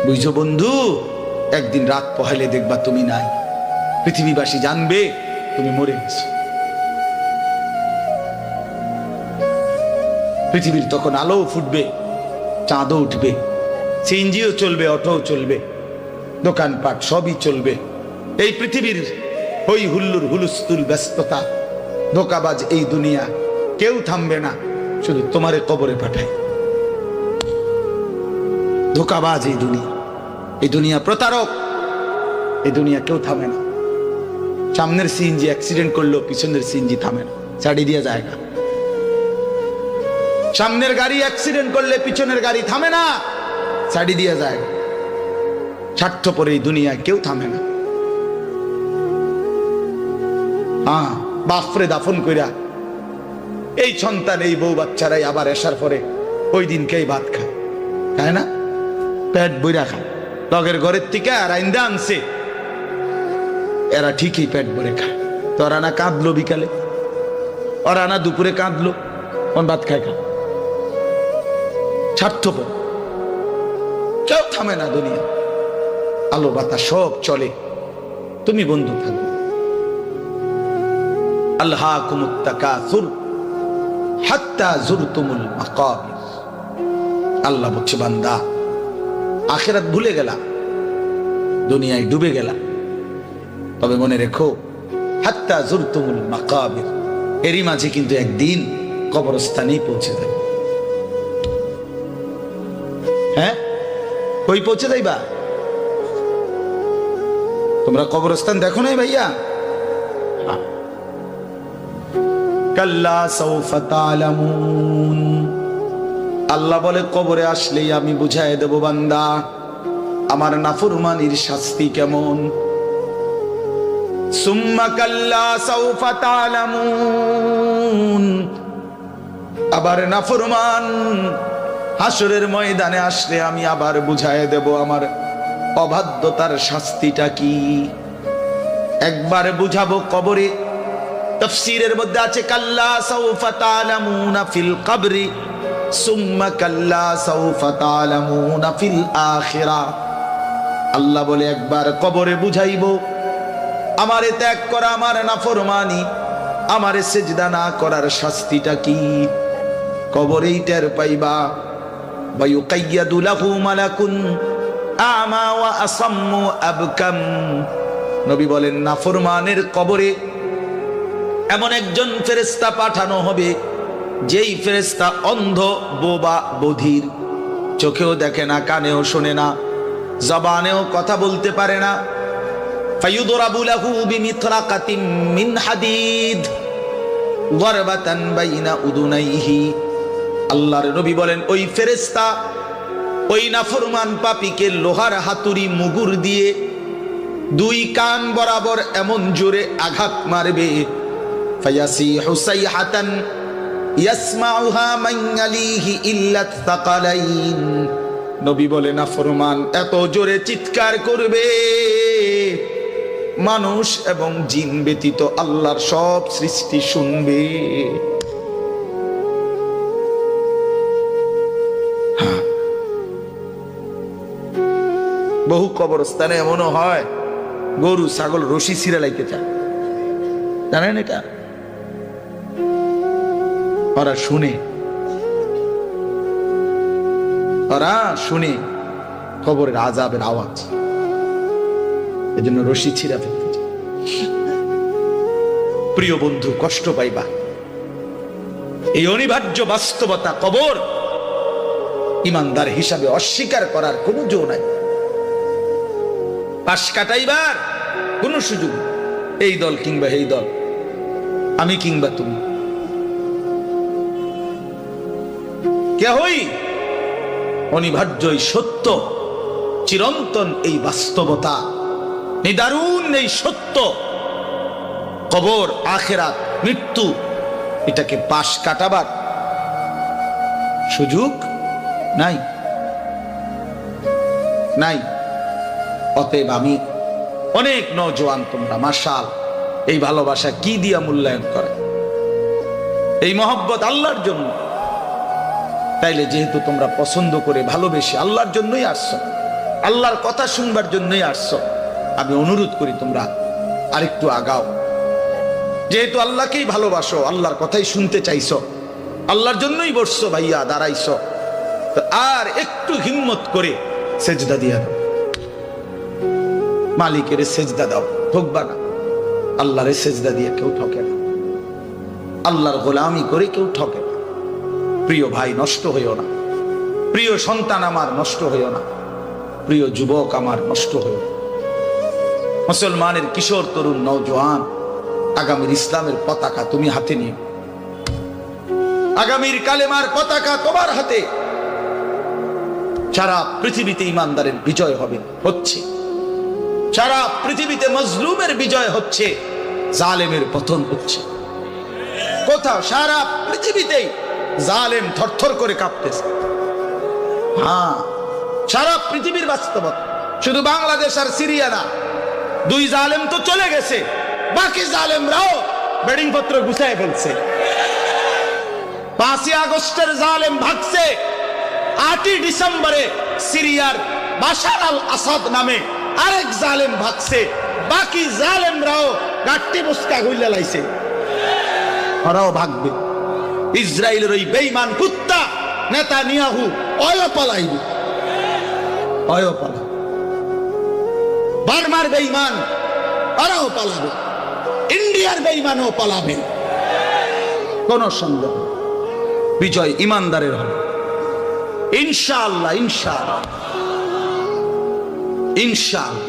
বুঝছো বন্ধু, একদিন রাত পহেলে দেখবা তুমি নাই, পৃথিবীবাসী জানবে তুমি মরে গেছো। পৃথিবীর তখন আলো ফুটবে, চাঁদও উঠবে, সিএনজিও চলবে, অটোও চলবে, দোকানপাট সবই চলবে। এই পৃথিবীর হই হুল্লুর হুলুস্থুল ব্যস্ততা, ধোকাবাজ এই দুনিয়া, কেউ থামবে না, শুধু তোমারে কবরে পাঠায়। ধোকাবাজ এই দুনিয়া, এই দুনিয়া প্রতারক, এই দুনিয়া কেউ থামে না। সামনের সিএনজি অ্যাক্সিডেন্ট করলো, পিছনের সিএনজি থামে না, ছাড়ি দিয়ে যায় না। সামনের গাড়ি অ্যাক্সিডেন্ট করলে পিছনের গাড়ি থামে না, ছাড়ি দিয়ে যায়। স্বার্থপর এই দুনিয়ায় কেউ থামে না। হ্যাঁ, বাপরে দাফন কইরা এই সন্তান, এই বউ বাচ্চারাই আবার এসার পরে ওই দিনকেই ভাত খায়, তাই না? পেট বইরা খায়, লগের ঘরের থেকে আর আইন্দা আনছে, এরা ঠিকই পেট ভরে খায়। তো ওরা না কাঁদলো বিকালে, ওরা না দুপুরে কাঁদলো, কোন ভাত খায় খা। স্বার্থপর, কেউ থামে না দুনিয়া, আলো বাতাস সব চলে, তুমি বন্ধু থাকবে। আল্লাহাকুমুত তাকাসুর হাত্তা যুরতুমুল মাকাবির। আল্লাহ বলছে, বান্দা আখিরাত ভুলে গেলা, দুনিয়ায় ডুবে গেলা, তবে মনে রেখো হাত্তা যুরতুমুল মাকাবির, এরই মাঝে কিন্তু একদিন কবরস্থানেই পৌঁছে যাবে। হ্যাঁ, কই পৌঁছে যাইবা? তোমরা কবরস্থান দেখো নাই ভাইয়া? কাল্লা সাউফা তা'লামুন। আল্লাহ বলে, কবরে আসলেই আমি বুঝাই দেব বান্দা আমার নাফরমানির শাস্তি কেমন। সুম্মা কাল্লা সাউফা তা'লামুন। আবার নাফরমান হাসরের ময়দানে আসলে আমি আবার বুঝাই দেব আমার অবাধ্যতার শাস্তিটা কি। একবার বুঝাবো কবরে। তাফসীরের মধ্যে আছে কাল্লা সাউফা তা'লামুনা ফিল কবরি সুম্মা কাল্লা সাউফা তা'লামুনা ফিল আখিরাহ। আল্লাহ বলে, একবার কবরে বুঝাইবো আমারে ত্যাগ করা, আমার নাফরমানি, আমারে সিজদা না করার শাস্তিটা কি। কবরেই টের পাইবা। ওয়ায়ুকাইয়াদু লাহু মালাকুন আমা ওয়া আসাম্মু আবকাম। নবী বলেন, নাফরমানের কবরে এমন একজন ফেরেশতা পাঠানো হবে, যেই ফেরেশতা অন্ধ, বোবা, বধির, চোখেও দেখে না, কানেও শোনে না, জবানেও কথা বলতে পারে না। ফায়ুদরাবু লাহু বিমিতরাকাতিন মিন হাদিদ গরবাতান বাইনা উদুনাইহি। আল্লাহর নবী বলেন, ওই ফেরেশতা ওই নাফরমান পাপীকে লোহার হাতুড়ি মুগুর দিয়ে দুই কান বরাবর এমন জোরে আঘাত মারবে, ফায়াসিহু সাইহাতান ইয়াসমাউহা মান ইয়ালিহি ইল্লা তাকালাইন। নবী বলে, নাফরমান এত জোরে চিৎকার করবে, মানুষ এবং জিন ব্যতীত আল্লাহর সব সৃষ্টি শুনবে। বহু কবরস্থানে এমনও হয়, গরু ছাগল রশি ছিঁড়ে লাইতে চায়, জানেন এটা? ওরা শুনে, ওরা শুনে কবরের আযাবের আওয়াজ, এজন্য রশি ছিঁড়া ফেলতে চায়। প্রিয় বন্ধু, কষ্ট পাইবা, এই অনিবার্য বাস্তবতা কবর ইমানদার হিসাবে অস্বীকার করার কোনো জো নাই। পাশ কাটাইবার কোন সুযোগ, এই দল কিংবা এই দল, আমি কিংবা তুমি, কেহই অনিবার্য এই সত্য, চিরন্তন এই বাস্তবতা, নিদারুণ এই সত্য, কবর, আখিরাত, মৃত্যু, এটাকে পাশ কাটাবার সুযোগ নাই, নাই। অতএব আমি অনেক নওজোয়ান, তোমরা মাশাআল্লাহ এই ভালোবাসা কি দিয়া মূল্যায়ন করে, এই মহব্বত আল্লাহর জন্য। তাইলে যেহেতু তোমরা পছন্দ করে ভালোবেসে আল্লাহর জন্যই আসছো, আল্লাহর কথা শুনবার জন্যই আসছো। আমি অনুরোধ করি তোমরা আরেকটু আগাও। যেহেতু আল্লাহকেই ভালোবাসো, আল্লাহর কথাই শুনতে চাইছো, আল্লাহর জন্যই বসছো ভাইয়া, দাঁড়াইছো, তো আর একটু হিম্মত করে সেজদা দিয়া দাও, মালিকের সেজদা দাও, ঠকবা না। আল্লাহরে সেজদা দিয়ে কেউ ঠকে না, আল্লাহর গোলামি করে কেউ ঠকে না। প্রিয় ভাই নষ্ট হইও না, প্রিয় সন্তান আমার নষ্ট হইও না, প্রিয় যুবক আমার নষ্ট হইও না। মুসলমানের কিশোর তরুণ নওজোয়ান, আগামীর ইসলামের পতাকা তুমি হাতে নিও, আগামীর কালেমার পতাকা তোমার হাতে। সারা পৃথিবীতে ইমানদারের বিজয় হবে, হচ্ছে। সারা পৃথিবীতে মজলুমের বিজয় হচ্ছে, জালেমের পতন হচ্ছে। কোথাও সারা পৃথিবীতেই জালেম থরথর করে কাঁপতেছে। হ্যাঁ, সারা পৃথিবীর বাস্তবতা, শুধু বাংলাদেশ আর সিরিয়া না। দুই জালেম তো চলে গেছে, বাকি জালেমরাও বেডিং পত্র গুছায় ফেলছে। 5ই আগস্টের জালেম ভাগছে, 8ই ডিসেম্বরে সিরিয়ার বাশার আল আসাদ নামে আরেক জালেম ভাগছে। বাকি জালেমরাও গাট্টি মুস্কা গুইলা লাইছে, ওরাও ভাগবে। ইসরায়েলের ওই বেঈমান কুত্তা নেতানিয়াহু অয় পালাইবে, অয় পালা। বার্মার বেঈমান ওরাও পালাবে, ইন্ডিয়ার বেঈমানও পালাবে। কোন সন্দেহ, বিজয় ইমানদারের হবে ইনশাআল্লাহ, ইনশাআল্লাহ, ইনশাআল্লাহ।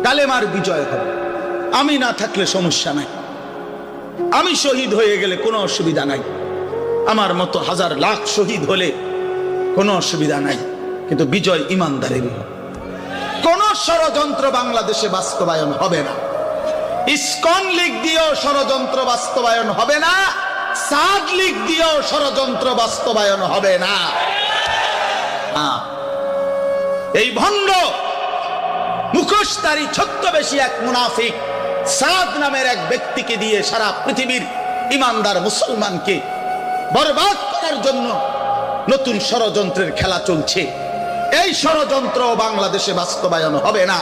কালেমার বিজয় হবে। আমি না থাকলে সমস্যা নাই, আমি শহীদ হয়ে গেলে কোনো অসুবিধা নাই, আমার মতো হাজার লাখ শহীদ হলে কোনো অসুবিধা নাই, কিন্তু বিজয় ইমানদারেরই হবে। কোন ষড়যন্ত্র বাংলাদেশে বাস্তবায়ন হবে না। ইসকন লীগ দিয়েও ষড়যন্ত্র বাস্তবায়ন হবে না, সাদ লীগ দিয়েও ষড়যন্ত্র বাস্তবায়ন হবে না। এই ভণ্ড মুখোশধারী ছদ্মবেশী এক মুনাফিক সাদ নামের এক ব্যক্তিকে দিয়ে সারা পৃথিবীর ইমানদার মুসলমানকে বরবাদ করার জন্য নতুন ষড়যন্ত্রের খেলা চলছে। এই ষড়যন্ত্র বাংলাদেশে বাস্তবায়ন হবে না।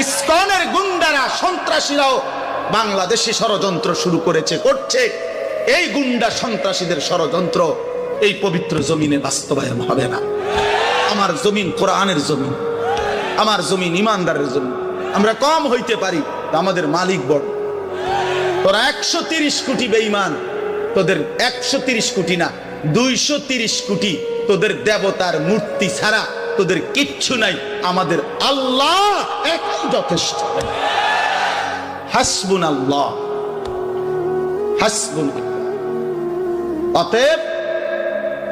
ইসকনের গুন্ডারা, সন্ত্রাসীরাও বাংলাদেশে ষড়যন্ত্র শুরু করেছে, করছে। এই গুন্ডা সন্ত্রাসীদের ষড়যন্ত্র এই পবিত্র জমিনে বাস্তবায়ন হবে না। আমার জমিন কোরআনের জমিন, আমার জমিন ইমানদারের জমিন। আমরা কম হইতে পারি, আমাদের মালিক বড়। তোরা 130 কোটি বেঈমান, তোদের 130 কোটি না 230 কোটি তোদের দেবতার মূর্তি ছাড়া তোদের কিচ্ছু নাই। আমাদের আল্লাহ একাই যথেষ্ট। হাসবুনাল্লাহ, হাসবুনাল্লাহ। অতএব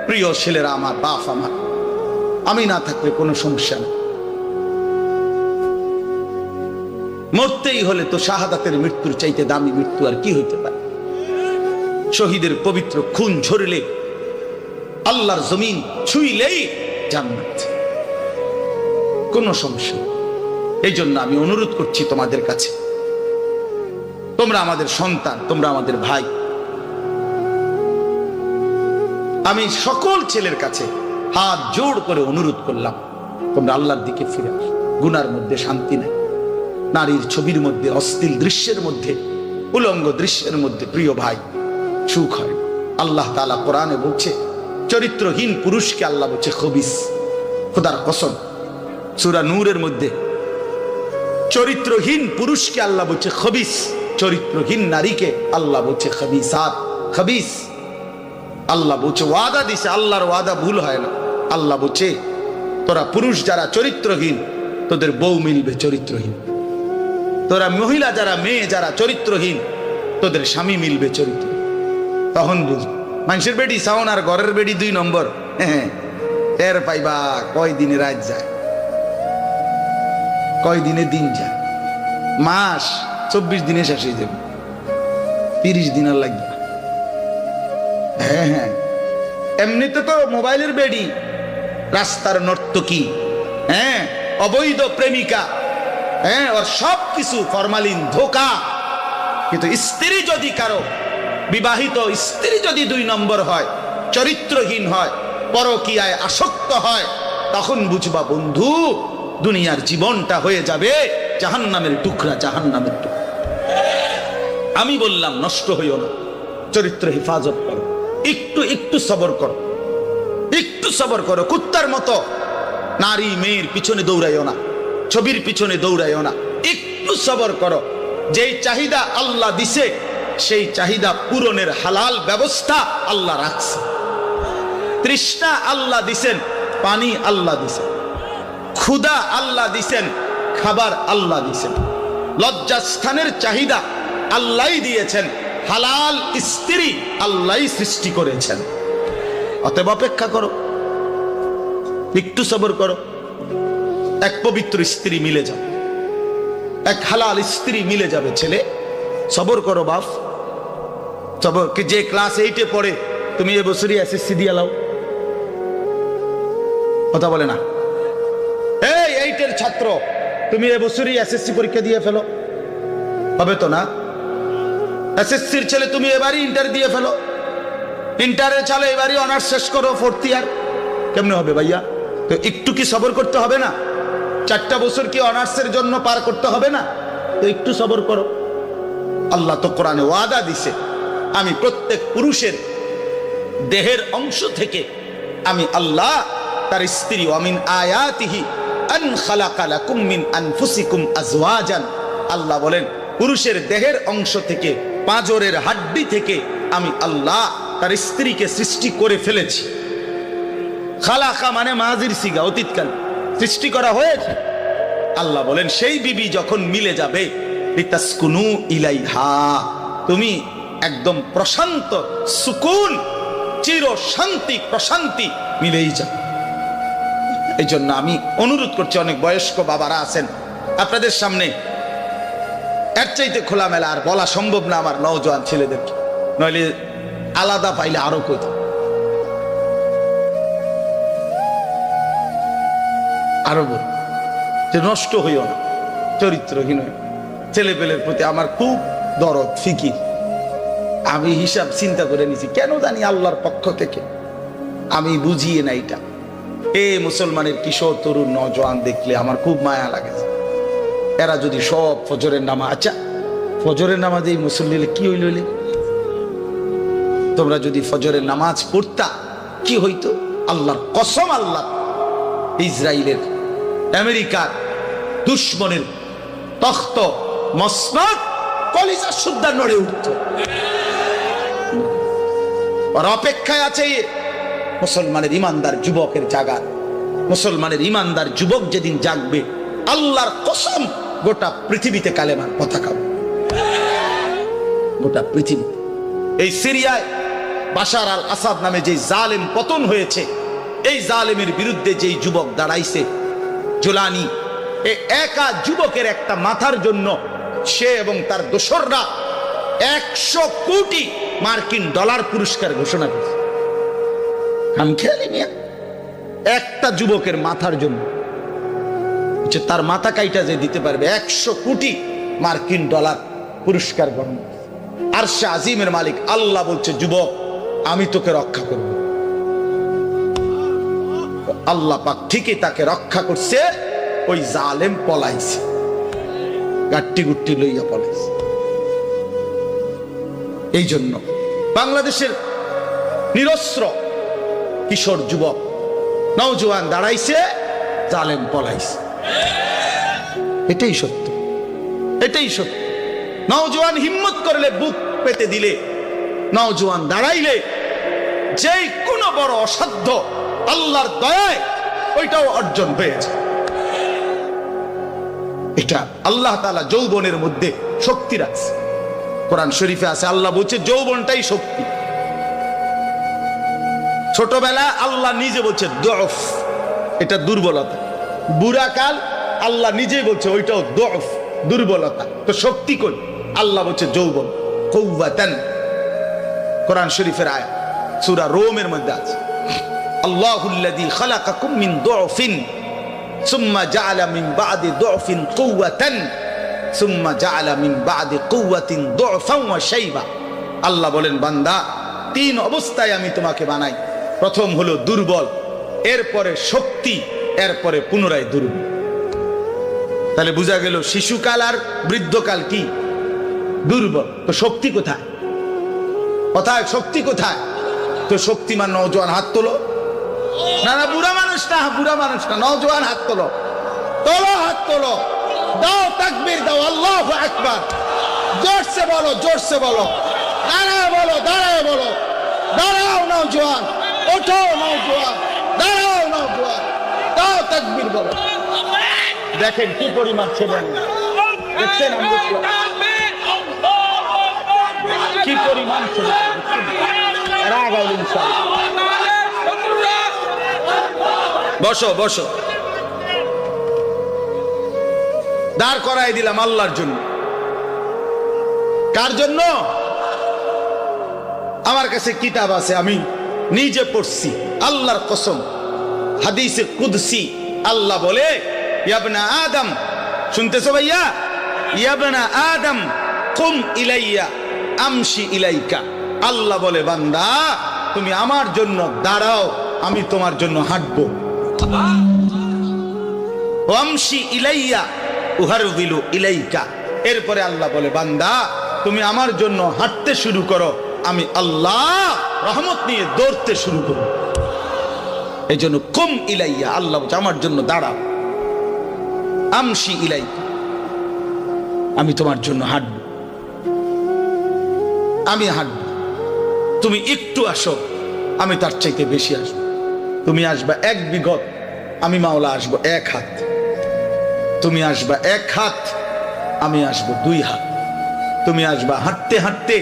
প্রিয় ছেলেরা আমার, বাপ আমার, আমি না থাকলে কোনো সমস্যা নেই। মরতেই হলে তো শাহাদাতের মৃত্যুর চাইতে দামি মৃত্যু আর কি হইতে পারে। শহীদের পবিত্র খুন ঝরলে, আল্লাহর জমিন ছুঁইলেই জান্নাত, কোনো সমস্যা। এই জন্য আমি অনুরোধ করছি তোমাদের কাছে, তোমরা আমাদের সন্তান, তোমরা আমাদের ভাই। আমি সকল ছেলের কাছে হাত জোড় করে অনুরোধ করলাম, তোমরা আল্লাহর দিকে ফিরে আসো। গুনার মধ্যে শান্তি নাই, নারীর ছবির মধ্যে, অশ্লীল দৃশ্যের মধ্যে, উলঙ্গ দৃশ্যের মধ্যে প্রিয় ভাই সুখ হয়। আল্লাহ তাআলা কোরআনে বলছে, চরিত্রহীন পুরুষকে আল্লাহ বলছে খবিস। খোদার কসম, সূরা নূরের মধ্যে চরিত্রহীন পুরুষকে আল্লাহ বলছে খবিস, চরিত্রহীন নারীকে আল্লাহ বলছে খবিসাত, খবিস। আল্লাহ বলছে, ওয়াদা দিছে, আল্লাহর ওয়াদা ভুল হয় না। আল্লাহ বলছে, তোরা পুরুষ যারা চরিত্রহীন, তোদের বউ মিলবে চরিত্রহীন। তোরা মহিলা যারা, মেয়ে যারা চরিত্রহীন, তোদের স্বামী মিলবে চরিত্রহীন। তখন বুঝ, মানুষের বেডি সাউন আর ঘরের বেডি 2 নম্বর। হ্যাঁ, এর পাইবা কয় দিনে রাত যায়, কয় দিনে দিন যায়। মাস 24 দিনে শেষ হয়ে যাবে, 30 দিন আর লাগবে। হ্যাঁ হ্যাঁ, এমনিতে তো মোবাইলের বেডি, রাস্তার নর্তকী, হ্যাঁ, অবৈধ প্রেমিকা, হ্যাঁ, ওর সব কিছু ফরমালিন, ধোকা। কিন্তু স্ত্রী যদি কারো, বিবাহিত স্ত্রী যদি 2 নম্বর হয়, চরিত্রহীন হয়, পরকীয়ায় আসক্ত হয়, তখন বুঝবা বন্ধু দুনিয়ার জীবনটা হয়ে যাবে জাহান্নামের টুকরা, জাহান্নামের টুকরা। আমি বললাম নষ্ট হইও না, চরিত্র হেফাজত করো, একটু একটু সবর করো, একটু সবর করো। কুত্তার মতো নারী মেয়ের পিছনে দৌড়াইও না, ছবির পিছনে দৌড়াইও না, একটু সবর করো। যেই চাহিদা আল্লাহ দিছে সেই চাহিদা পূরণের হালাল ব্যবস্থা আল্লাহ রাখছে। তৃষ্ণা আল্লাহ দিছেন, পানি আল্লাহ দিছেন, ক্ষুধা আল্লাহ দিছেন, খাবার আল্লাহ দিছেন। লজ্জাস্থানের চাহিদা আল্লাহই দিয়েছেন, হালাল স্ত্রী আল্লাহই সৃষ্টি করেছেন। অতএব অপেক্ষা করো, একটু সবর করো। এক পবিত্র স্ত্রী মিলে যাবে, এক হালাল স্ত্রী মিলে যাবে। ছেলে সবর করো বাপ, সবর। যে ক্লাস 8-এ পড়ে তুমি এবছরই এসএসসি দিয়ে লাও, কথা বলে না। এই 8-এর ছাত্র তুমি এবছরই এসএসসি পরীক্ষা দিয়ে ফেলো, হবে তো না? এসএসসির ছেলে তুমি এবারই ইন্টার দিয়ে ফেলো, ইন্টারের ছেলে এবারই অনার্স শেষ করো 4th ইয়ার, কেমনে হবে ভাইয়া? তো একটু কি সবর করতে হবে না? 4টা বছর কি অনার্সের জন্য পার করতে হবে না? তো একটু সবর করো। আল্লাহ তো কোরআনে ওয়াদা দিছে, আমি প্রত্যেক পুরুষের দেহের অংশ থেকে আমি আল্লাহ তার স্ত্রী, ওয়ামিন আয়াতিহি আন খালাকা লাকুম মিন আনফুসিকুম আজওয়াজান। আল্লাহ বলেন পুরুষের দেহের অংশ থেকে, পাঁজরের হাড্ডি থেকে আমি আল্লাহ তার স্ত্রীকে সৃষ্টি করে ফেলেছি। খালাকা মানে মাজির সিগা, অতীতকাল সৃষ্টি করা হয়েছে। আল্লাহ বলেন সেই বিবি যখন মিলে যাবে, লিতাসকুনু ইলাইহা, তুমি একদম প্রশান্ত সুকুন, চির শান্তি প্রশান্তি মিলেই যাবে। এই জন্য আমি অনুরোধ করছি, অনেক বয়স্ক বাবারা আছেন আপনাদের সামনে, এর চাইতে খোলামেলা আর বলা সম্ভব না আমার নওজোয়ান ছেলেদেরকে, নইলে আলাদা পাইলে আরো কইত। আরো বল যে নষ্ট হইও না, চরিত্রহীন ছেলে পেলের প্রতি আমার খুব দরদ ফিকির। আমি হিসাব চিন্তা করে নিছি, কেন জানি আল্লাহর পক্ষ থেকে আমি বুঝিয়ে না এটা। এ মুসলমানের কিশোর তরুণ নওজোয়ান দেখলে আমার খুব মায়া লাগে। এরা যদি সব ফজরের নামাজ, আচ্ছা ফজরের নামাজে এই মুসল্লি কি হইল? তোমরা যদি ফজরের নামাজ পড়তা কি হইতো? আল্লাহর কসম, আল্লাহ ইসরায়েলের, আমেরিকার দুশ্মনের তখ্ত মসনদ কলিজা সুদ্ধা নড়ে উঠত। আর অপেক্ষায় আছে মুসলমানের ইমানদার যুবকের জাগা। মুসলমানের ইমানদার যুবক যেদিন জাগবে, আল্লাহর কসম গোটা পৃথিবীতে কালেমার পতাকা, গোটা পৃথিবী। এই সিরিয়ায় বাশার আল আসাদ নামে যে জালেম পতন হয়েছে, এই জালেমের বিরুদ্ধে যেই যুবক দাঁড়াইছে জোলানি, এই একা যুবকের একটা মাথার জন্য সে এবং তার দোসররা 100 কোটি মার্কিন ডলার পুরস্কার ঘোষণা করেছে। আমি খেয়ালি নিয়ে একটা যুবকের মাথার জন্য তার মাথা কাইটা যে দিতে পারবে 100 কোটি মার্কিন ডলার পুরস্কার গ্রহণ। আরশে আজিমের মালিক আল্লাহ বলছে, যুবক আমি তোকে রক্ষা করব। আল্লাহ পাক ঠিকই তাকে রক্ষা করছে। ওই জালেম পলাইছে, গাট্টি গুট্টি লইয়া পলাইছে। এই জন্য বাংলাদেশের নিরস্ত্র কিশোর যুবক নওজোয়ান দাঁড়াইছে, জালেম পলাইছে। এটাই সত্য, এটাই সত্য। নওজোয়ান হিম্মত করলে, বুক পেতে দিলে, নওজোয়ান দাঁড়াইলে, যেই কোনো বড় অসাধ্য আল্লাহর দয়ায় ওইটাও অর্জন হয়েছে। এটা আল্লাহ তাআলা যৌবনের মধ্যে শক্তি রাখছে। কোরআন শরীফে আছে, আল্লাহ বলছে যৌবনটাই শক্তি। ছোটবেলা আল্লাহ নিজে বলছে দফ, এটা দুর্বলতা। বুড়াকাল আল্লাহ নিজেই বলছে ওইটাও দফ, দুর্বলতা। তো শক্তি কই? আল্লাহ বলছে যৌবন, কুওয়াতান। কোরআন শরীফের আয়াত সূরা রোমের মধ্যে আছে, আল্লাহুল্লাযী খালাকাকুম মিন দুফিন সুম্মা জাআলা মিন বা'দি দুফিন কুওয়াতান সুম্মা জাআলা মিন বা'দি কুওয়াতিন দুফান ওয়া শাইবা। আল্লাহ বলেন, বান্দা 3 অবস্থায় আমি তোমাকে বানাই। প্রথম হলো দুর্বল, এরপরে শক্তি, এরপরে পুনরায় দুর্বল। তাহলে বোঝা গেল শিশুকাল আর বৃদ্ধকাল কি দুর্বল। তো শক্তি কোথায়? কোথায় শক্তি কোথায়? তো শক্তিমান নওজোয়ান হাত তোলো। না না, বুড়া মানুষ না, বুড়া মানুষ না, নওজোয়ান হাত তোলো, তোলো হাত তোলো, দাও তাকবীর দাও, আল্লাহু আকবার, জোরসে বলো, জোরসে বলো, দাঁড়াও বলো, দাঁড়াও বলো, দাঁড়াও নওজোয়ান, ওঠো নওজোয়ান, দাঁড়াও নওজোয়ান, দাও তাকবীর বলো। দেখেন কি পরিমাণ ছেলে, দেখছেন কি পরিমাণ ছেলে, বসো বসো, দাঁড় করাই দিলাম আল্লাহর জন্য। কার জন্য? আমার কাছে কিতাব আছে, আমি নিজে পড়ছি, আল্লাহর কসম, হাদিসে কুদসি আল্লাহ বলে, ইয়াবনা আদম, শুনতেছো ভাইয়া? ইয়াবনা আদম কুম ইলাইয়া আমশি ইলাইকা। আল্লাহ বলে, বান্দা তুমি আমার জন্য দাঁড়াও, আমি তোমার জন্য হাঁটবো। আমশি ইলাইয়া উহারবিলু ইলাইকা। এরপরে আল্লাহ বলে, বান্দা তুমি আমার জন্য হাঁটতে শুরু করো, আমি আল্লাহ রহমত নিয়ে দৌড়তে শুরু করো। এই জন্য কুম ইলাইয়া, আল্লাহ আমার জন্য দাঁড়াও, আমশি ইলাইকা, আমি তোমার জন্য হাঁটবো, আমি হাঁটবো। তুমি একটু আসো, আমি তার চাইতে বেশি আসবো। তুমি আসবা 1 বিঘত, আমি মাওলা আসবো 1 হাত। তুমি আসবা 1 হাত, আমি আসবো 2 হাত। তুমি আসবা হাঁটতে হাঁটতে,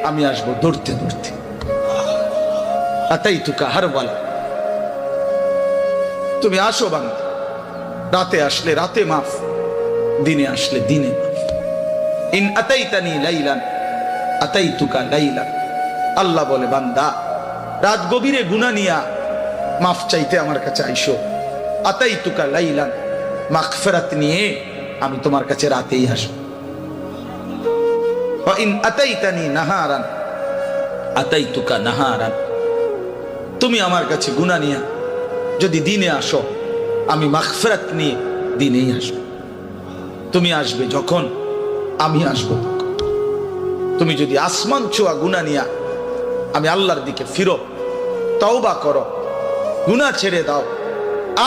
আমি আসবো দৌড়তে দৌড়তে। আতাইতুকা হারওয়ালা, তুমি আসো বান্দা। রাতে আসলে রাতে মাফ, দিনে আসলে দিনে মাফ। ইন আতাইতানি লাইলান আতাইতুকা লাইলা। আল্লাহ বলে, বান্দা রাত গভীরে গুনাহ নিয়া মাফ চাইতে আমার কাছে আইসো, আতাইতুকা লাইলান, মাগফিরাত নিয়ে আমি তোমার কাছে রাতেই আসবো। ওয়া ইন আতাইতানি নাহারান আতাইতুকা নাহারান। তুমি আমার কাছে গুনাহ নিয়া যদি দিনে আসো, আমি মাগফিরাত নিয়ে দিনেই আসবো। তুমি আসবে যখন, আমি আসবো তখন। তুমি যদি আসমান ছোঁয়া গুনাহ নিয়া আমি আল্লাহর দিকে ফিরো, তওবা করো, গুনাহ ছেড়ে দাও,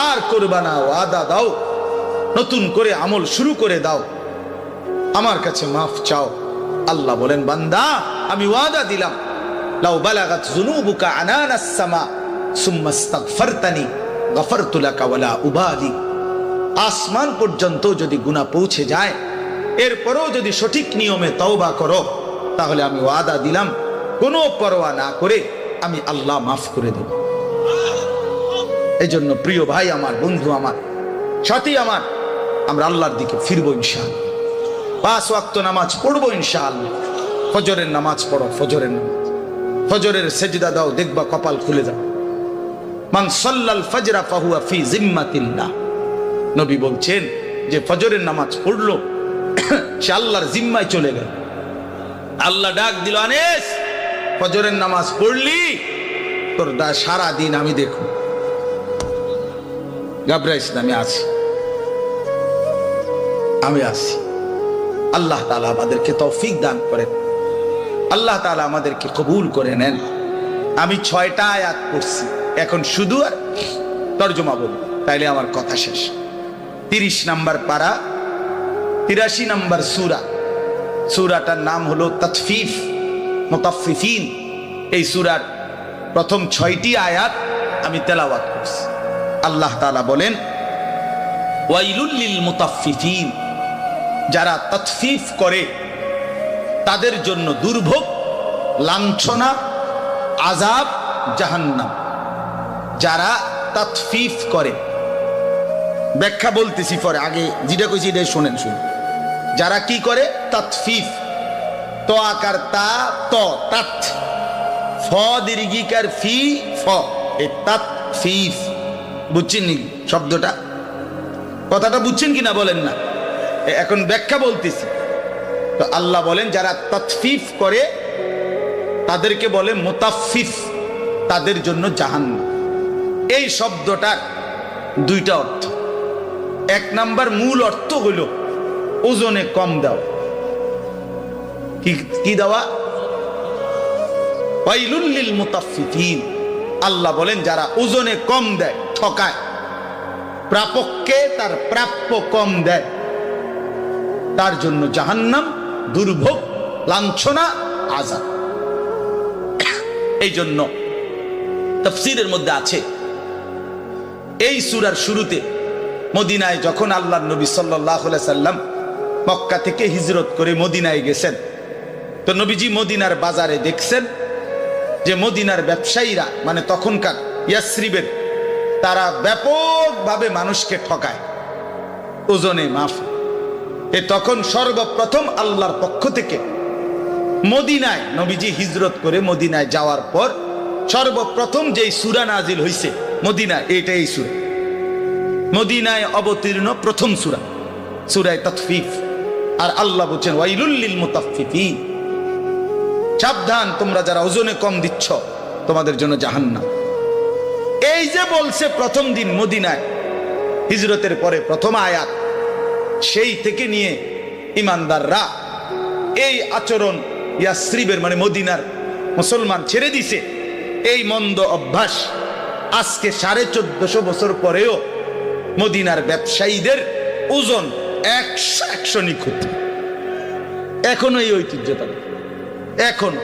আর করবা না, ওয়াদা দাও, নতুন করে আমল শুরু করে দাও, আমার কাছে মাফ চাও। আল্লাহ বলেন, বান্দা আমি ওয়াদা দিলাম, লাউ বালাগাত যুনুবুকা আনানাস সামা সুম্মা ইস্তাগফারতানি গফারতু লাকা ওয়ালা উবালি। আসমান পর্যন্ত যদি গুনাহ পৌঁছে যায়, এরপরও যদি সঠিক নিয়মে তওবা করো, তাহলে আমি ওয়াদা দিলাম, কোনো পরোয়া না করে আমি আল্লাহ মাফ করে দেব। এই জন্য প্রিয় ভাই আমার, বন্ধু আমার, সাথী আমার, আমরা আল্লাহর দিকে ফিরবো ইনশাআল্লাহ। 5 ওয়াক্ত নামাজ পড়বো ইনশাআল্লাহ। ফজরের নামাজ পড়ো, ফজরের নামাজ, ফজরের সেজদা দাও, দেখবা কপাল খুলে যাবে। মান সাল্লাল ফজরা ফাহুয়া ফি জিম্মাতিল্লাহ। নবী বলছেন যে ফজরের নামাজ পড়লো, সে আল্লাহর জিম্মায় চলে গেল। আল্লাহ ডাক দিল, আনেস ফজরের নামাজ পড়লি, তোর সারা দিন আমি দেখো। ঘাবড়াইস না, আমি আছি, আমি আছি। আল্লাহ তাআলা আমাদেরকে তৌফিক দান করেন, আল্লাহ তাআলা আমাদেরকে কবুল করে নেন। আমি 6টা আয়াত পড়ছি, এখন শুধু আর তরজমা বলবো, তাইলে আমার কথা শেষ। 30 নম্বর পারা, 83 নম্বর সূরা। সূরাটার নাম হলো তাতফিফ, মুতাফফিফিন। এই সূরার প্রথম 6টি আয়াত আমি তেলাওয়াত করছি। আল্লাহ তাআলা বলেন, ওয়াইলুল লিল মুতাফফিফিন, যারা তাতফিফ করে তাদের জন্য দুর্ভোগ, লাঞ্ছনা, আযাব, জাহান্নাম। যারা তাতফিফ করে, ব্যাখ্যা বলতেছি পরে, আগে যেটা কইছি এটা শুনেন। যারা কি করে? তাতফিফ, তো আকার তা, ত তাত, ফ দীর্ঘিকার ফি, ফ, এই তাতফিফ। বুঝছেন নি শব্দটা? কথাটা বুঝছেন কিনা বলেন না? এখন ব্যাখ্যা বলতেছি। তো আল্লাহ বলেন, যারা তাতফিফ করে তাদেরকে বলে মুতাফফিফ, তাদের জন্য জাহান্নাম। এই শব্দটার দুইটা অর্থ। এক নাম্বার মূল অর্থ হইল ওজনে কম দাও। কি দেওয়া? ওয়াইলুল লিল মুতাফফিফিন। আল্লাহ বলেন যারা ওজনে কম দেয়, ঠকায়, প্রাপককে তার প্রাপ্য কম দেয়, তার জন্য জাহান্নাম, দুর্ভোগ, লাঞ্ছনা, আযাব। এই জন্য তাফসীরের মধ্যে আছে এই সূরার শুরুতে মদিনায় যখন আল্লাহর নবী সাল্লাল্লাহু আলাইহি সাল্লাম মক্কা থেকে হিজরত করে মদিনায় গেছেন, তো নবীজি মদিনার বাজারে দেখছেন যে মদিনার ব্যবসায়ীরা, মানে তখনকার ইয়াসরিবের, তারা ব্যাপকভাবে মানুষকে ঠকায় ওজনে মাফ। তখন সর্বপ্রথম আল্লাহর পক্ষ থেকে মদিনায় নবীজি হিজরত করে মদিনায় যাওয়ার পর সর্বপ্রথম যেই সূরা নাজিল হইছে মদিনায়, এটাই সূরা, মদিনায় অবতীর্ণ প্রথম সূরা, সূরা তাতফিফ। আর আল্লাহ বলেন ওয়াইলুল লিল মুতাফফিফিন, সাবধান তোমরা যারা ওজনে কম দিচ্ছ, তোমাদের জন্য জাহান্নাম। এই যে বলছে প্রথম দিন মদিনায় হিজরতের পরে প্রথম আয়াত, সেই থেকে নিয়ে ইমানদাররা এই আচরণ ইয়াসরিবের মানে মদিনার মুসলমান ছেড়ে দিছে। এই মন্দ অভ্যাস আজকে 1450 বছর পরেও মদিনার ব্যবসায়ীদের ওজন 100 নিখুঁত, এখনো এই ঐতিহ্যটা, এখনো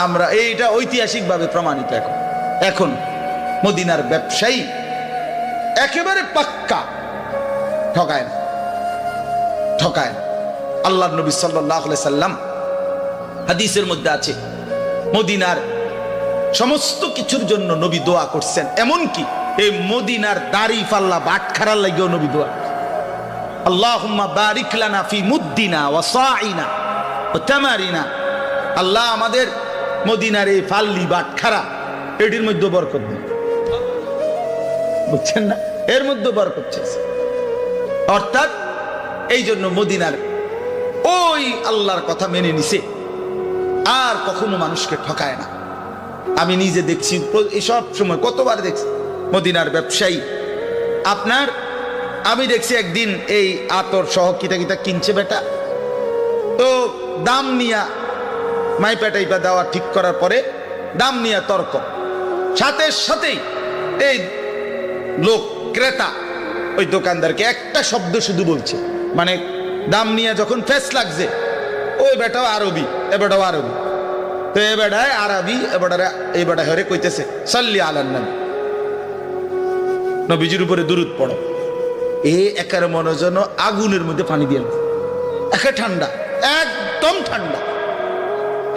আমরা এইটা ঐতিহাসিকভাবে প্রমাণিত। এখন মদিনার ব্যবসায়ী একেবারে পাক্কা ঠকায় না, ঠকায় না। আল্লাহর নবী সাল্লাল্লাহু আলাইহি সাল্লাম হাদিসের মধ্যে আছে মদিনার সমস্ত কিছুর জন্য নবী দোয়া করছেন, এমনকি এই মদিনার দাড়ি পাল্লা বাটখারার লাগেও নবী দোয়া, আল্লাহুম্মা বারিক লানা ফি মুদ্দিনা ওয়া সাইনা ওয়া তামারিনা। আল্লাহ আমাদের মদিনার এই ফাল্লি বাটখারা এটির মধ্যে বরকত দিন, বুঝছেন না, এর মধ্যে বরকত চাইছে। অর্থাৎ এই জন্য মদিনার ওই আল্লাহর কথা মেনে নিছে, আর কখনো মানুষকে ঠকায় না। আমি নিজে দেখছি, সব সময় কতবার দেখছি মদিনার ব্যবসায়ী আপনার, আমি দেখছি একদিন এই আতর সহ কিতা কিতা কিনছে বেটা, তো দাম নিয়া মাইপা টাইপা দেওয়া ঠিক করার পরে দাম নিয়ে তর্ক, সাথে সাথেই এই লোক ক্রেতা ওই দোকানদারকে একটা শব্দ শুধু বলছে, মানে দাম নিয়ে যখন ফেস লাগছে, ওই বেটাও আরবি, এ বেটাও আরবি, তো এ বেটায় আরবি, এই বেটা হরে কইতেছে সাল্লি আলান নবী, নবীজির উপরে দুরূদ পড়ো। এ একার মনে যেন আগুনের মধ্যে পানি দিয়ে একে ঠান্ডা, একদম ঠান্ডা,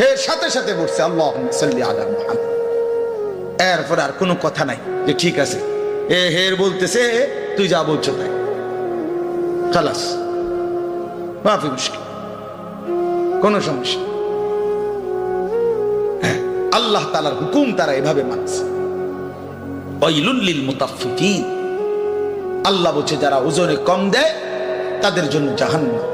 হে সাথে সাথে বলছে আল্লাহুম্মা সাল্লি আলা মুহাম্মদ। এরপর আর কোনো কথা নাই যে ঠিক আছে, এ হের বলতেছে তুই যা বলছো তাই, খালাস, মাফি মুশকিল, কোনো সমস্যা। আল্লাহ তাআলার হুকুম তারা এভাবে মানছে। ওয়াইলুল লিল মুতাফফিফিন, আল্লাহ বলছে যারা ওজনে কম দেয় তাদের জন্য জাহান্নাম।